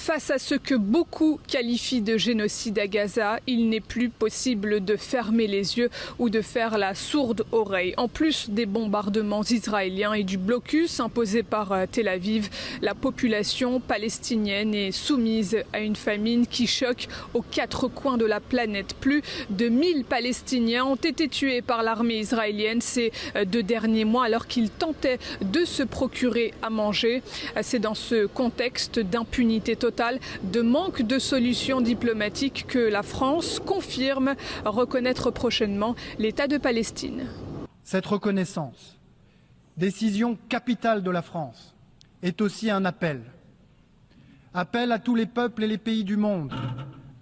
Face à ce que beaucoup qualifient de génocide à Gaza, il n'est plus possible de fermer les yeux ou de faire la sourde oreille. En plus des bombardements israéliens et du blocus imposé par Tel Aviv, la population palestinienne est soumise à une famine qui choque aux quatre coins de la planète. Plus de 1000 Palestiniens ont été tués par l'armée israélienne ces 2 derniers mois alors qu'ils tentaient de se procurer à manger. C'est dans ce contexte d'impunité totale, de manque de solutions diplomatiques que la France confirme reconnaître prochainement l'État de Palestine. Cette reconnaissance, décision capitale de la France, est aussi un appel. Appel à tous les peuples et les pays du monde.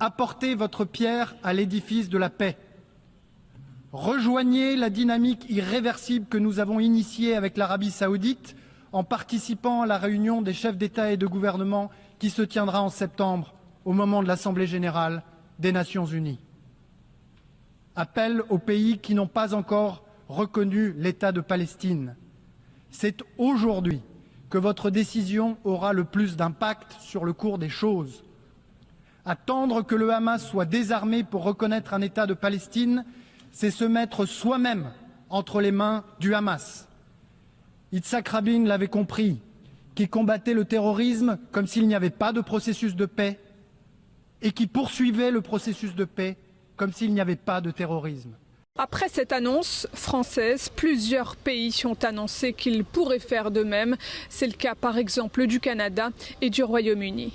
Apportez votre pierre à l'édifice de la paix. Rejoignez la dynamique irréversible que nous avons initiée avec l'Arabie saoudite en participant à la réunion des chefs d'État et de gouvernement qui se tiendra en septembre au moment de l'Assemblée générale des Nations unies. Appel aux pays qui n'ont pas encore reconnu l'État de Palestine. C'est aujourd'hui que votre décision aura le plus d'impact sur le cours des choses. Attendre que le Hamas soit désarmé pour reconnaître un État de Palestine, c'est se mettre soi-même entre les mains du Hamas. Yitzhak Rabin l'avait compris, qui combattait le terrorisme comme s'il n'y avait pas de processus de paix et qui poursuivait le processus de paix comme s'il n'y avait pas de terrorisme. Après cette annonce française, plusieurs pays ont annoncé qu'ils pourraient faire de même. C'est le cas par exemple du Canada et du Royaume-Uni.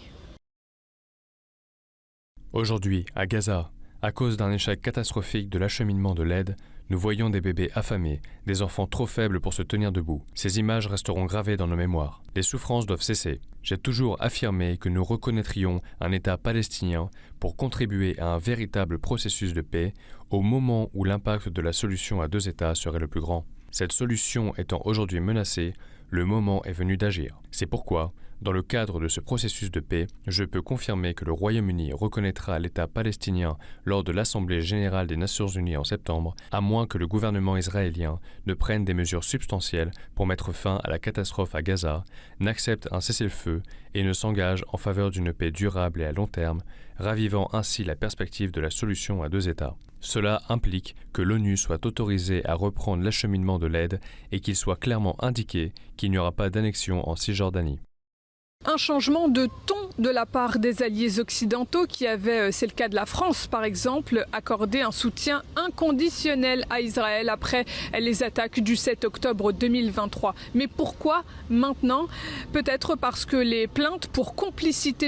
Aujourd'hui, à Gaza, à cause d'un échec catastrophique de l'acheminement de l'aide, nous voyons des bébés affamés, des enfants trop faibles pour se tenir debout. Ces images resteront gravées dans nos mémoires. Les souffrances doivent cesser. J'ai toujours affirmé que nous reconnaîtrions un État palestinien pour contribuer à un véritable processus de paix au moment où l'impact de la solution à 2 États serait le plus grand. Cette solution étant aujourd'hui menacée, le moment est venu d'agir. C'est pourquoi, dans le cadre de ce processus de paix, je peux confirmer que le Royaume-Uni reconnaîtra l'État palestinien lors de l'Assemblée générale des Nations unies en septembre, à moins que le gouvernement israélien ne prenne des mesures substantielles pour mettre fin à la catastrophe à Gaza, n'accepte un cessez-le-feu et ne s'engage en faveur d'une paix durable et à long terme, ravivant ainsi la perspective de la solution à 2 États. Cela implique que l'ONU soit autorisée à reprendre l'acheminement de l'aide et qu'il soit clairement indiqué qu'il n'y aura pas d'annexion en Cisjordanie. Un changement de ton de la part des alliés occidentaux qui avaient, c'est le cas de la France par exemple, accordé un soutien inconditionnel à Israël après les attaques du 7 octobre 2023. Mais pourquoi maintenant? Peut-être parce que les plaintes pour complicité